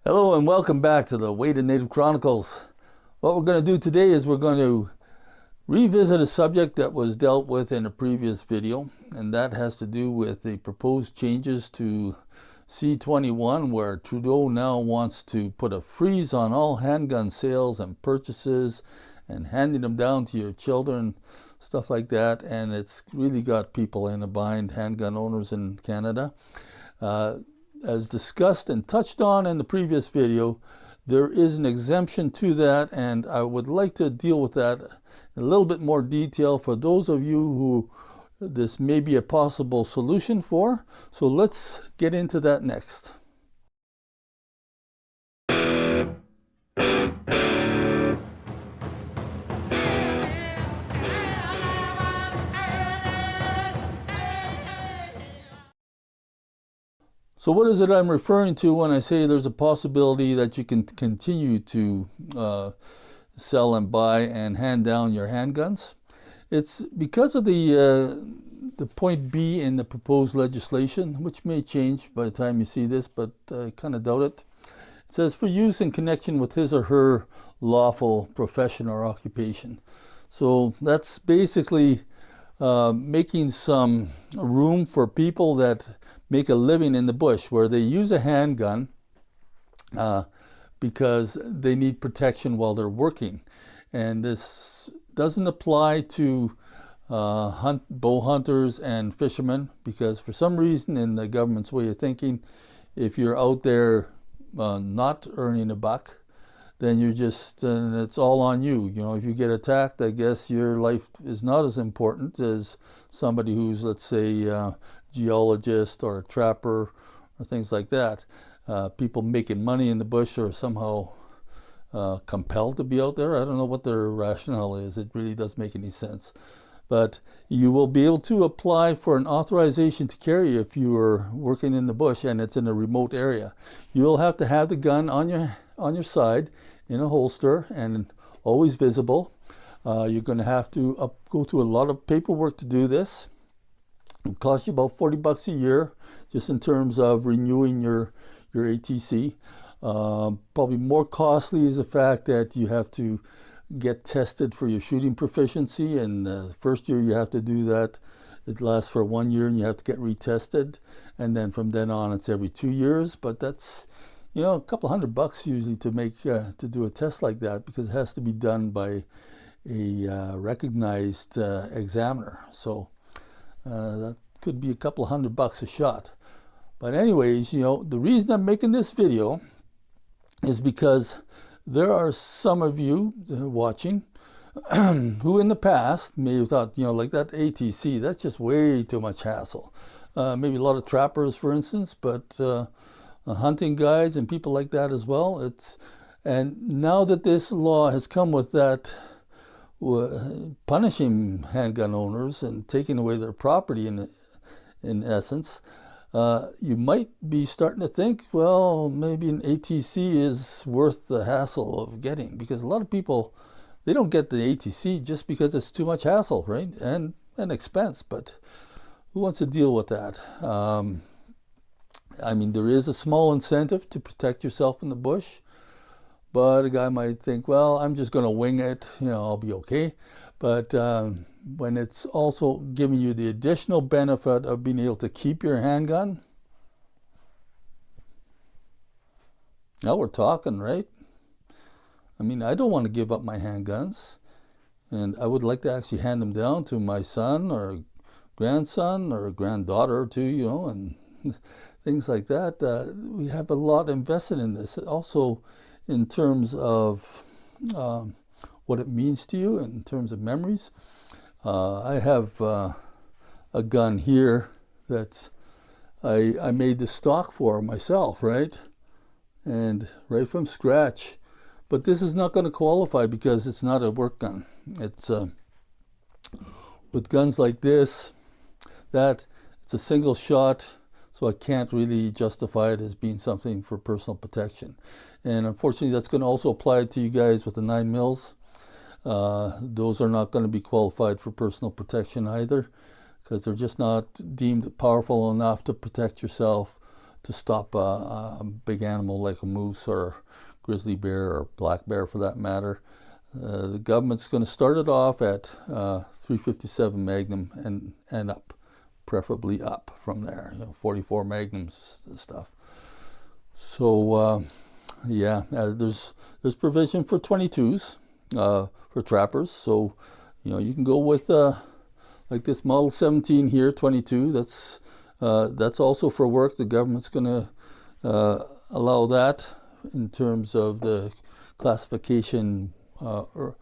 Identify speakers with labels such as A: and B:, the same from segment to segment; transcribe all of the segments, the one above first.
A: Hello and welcome back to the Weighted Native Chronicles. What we're going to do today is we're going to revisit a subject that was dealt with in a previous video, and that has to do with the proposed changes to C-21, where Trudeau now wants to put a freeze on all handgun sales and purchases and handing them down to your children, stuff like that, and it's really got people in a bind, handgun owners in Canada. As discussed and touched on in the previous video, there is an exemption to that, and I would like to deal with that in a little bit more detail for those of you who this may be a possible solution for. So let's get into that next. So what is it I'm referring to when I say there's a possibility that you can continue to sell and buy and hand down your handguns? It's because of the point B in the proposed legislation, which may change by the time you see this, but I kind of doubt it. It says for use in connection with his or her lawful profession or occupation. So that's basically making some room for people that make a living in the bush, where they use a handgun because they need protection while they're working. And this doesn't apply to bow hunters and fishermen, because for some reason in the government's way of thinking, if you're out there not earning a buck, then you're just, it's all on you. You know, if you get attacked, I guess your life is not as important as somebody who's, let's say, a geologist or a trapper or things like that. People making money in the bush are somehow compelled to be out there. I don't know what their rationale is. It really doesn't make any sense. But you will be able to apply for an authorization to carry if you are working in the bush and it's in a remote area. You'll have to have the gun on your side in a holster and always visible. You're going to have to go through a lot of paperwork to do this. It costs you about $40 a year, just in terms of renewing your ATC. Probably more costly is the fact that you have to get tested for your shooting proficiency, and the first year you have to do that. It lasts for 1 year and you have to get retested, and then from then on it's every 2 years. But that's, you know, a couple $100 usually to make to do a test like that, because it has to be done by a recognized examiner. So that could be a couple $100 a shot. But anyways, you know, the reason I'm making this video is because there are some of you watching who in the past may have thought, you know, like that ATC, that's just way too much hassle. Maybe a lot of trappers, for instance, but hunting guides and people like that as well. And now that this law has come with that, punishing handgun owners and taking away their property in essence, you might be starting to think, well, maybe an ATC is worth the hassle of getting, because a lot of people, they don't get the ATC just because it's too much hassle, right? And expense, but who wants to deal with that? I mean, there is a small incentive to protect yourself in the bush, but a guy might think, well, I'm just going to wing it, you know, I'll be okay. But when it's also giving you the additional benefit of being able to keep your handgun, now we're talking, right? I mean, I don't want to give up my handguns, and I would like to actually hand them down to my son or grandson or granddaughter too, you know, and things like that. We have a lot invested in this. Also, in terms of what it means to you, in terms of memories. I have a gun here that I made the stock for myself, right? And right from scratch. But this is not going to qualify because it's not a work gun. It's with guns like this, that it's a single shot, so I can't really justify it as being something for personal protection. And unfortunately, that's going to also apply to you guys with the 9mm. Those are not going to be qualified for personal protection either, because they're just not deemed powerful enough to protect yourself to stop a big animal like a moose or grizzly bear or black bear for that matter. The government's going to start it off at 357 Magnum and up, preferably up from there, 44 Magnums stuff. So yeah, there's provision for 22s for trappers. So you can go with like this Model 17 here, 22. That's also for work. The government's going to allow that in terms of the classification or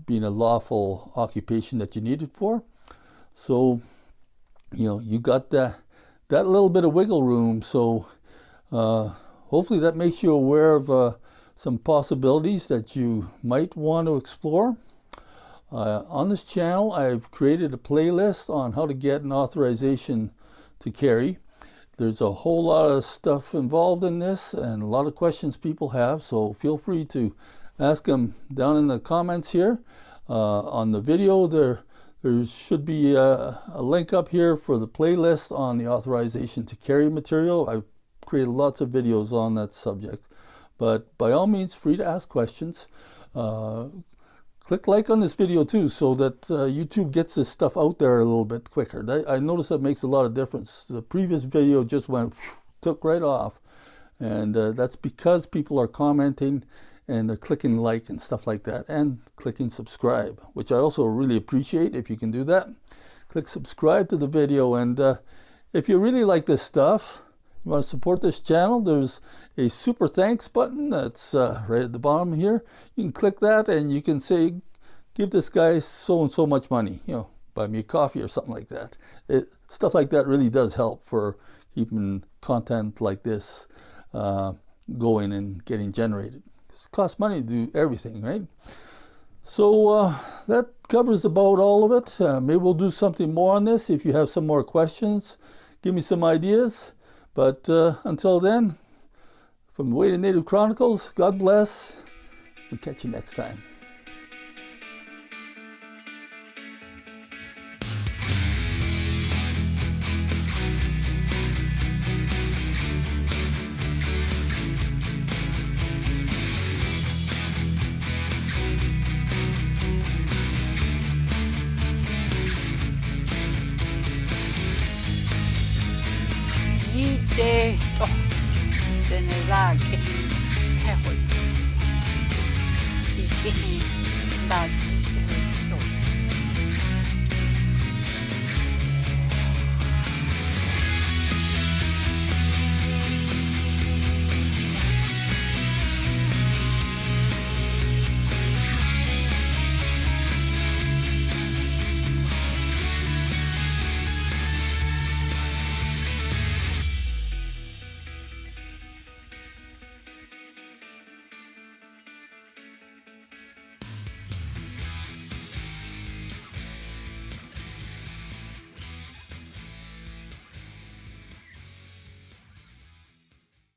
A: being a lawful occupation that you need it for. So you got that little bit of wiggle room. So hopefully that makes you aware of some possibilities that you might want to explore. On this channel, I've created a playlist on how to get an authorization to carry. There's a whole lot of stuff involved in this and a lot of questions people have, so feel free to ask them down in the comments here. On the video, there should be a link up here for the playlist on the authorization to carry material. I've created lots of videos on that subject, but by all means, free to ask questions. Click like on this video too, so that YouTube gets this stuff out there a little bit quicker. I notice that makes a lot of difference. The previous video just took right off, and that's because people are commenting and they're clicking like and stuff like that, and clicking subscribe, which I also really appreciate if you can do that. Click subscribe to the video, and if you really like this stuff, you want to support this channel, there's a super thanks button that's right at the bottom here. You can click that and you can say, give this guy so and so much money, buy me a coffee or something like that. Stuff like that really does help for keeping content like this going and getting generated. It costs money to do everything, right? So that covers about all of it. Maybe we'll do something more on this. If you have some more questions, give me some ideas. But until then, from the Way to Native Chronicles, God bless. We'll catch you next time.
B: Day to den za ke he ho tsi ke ba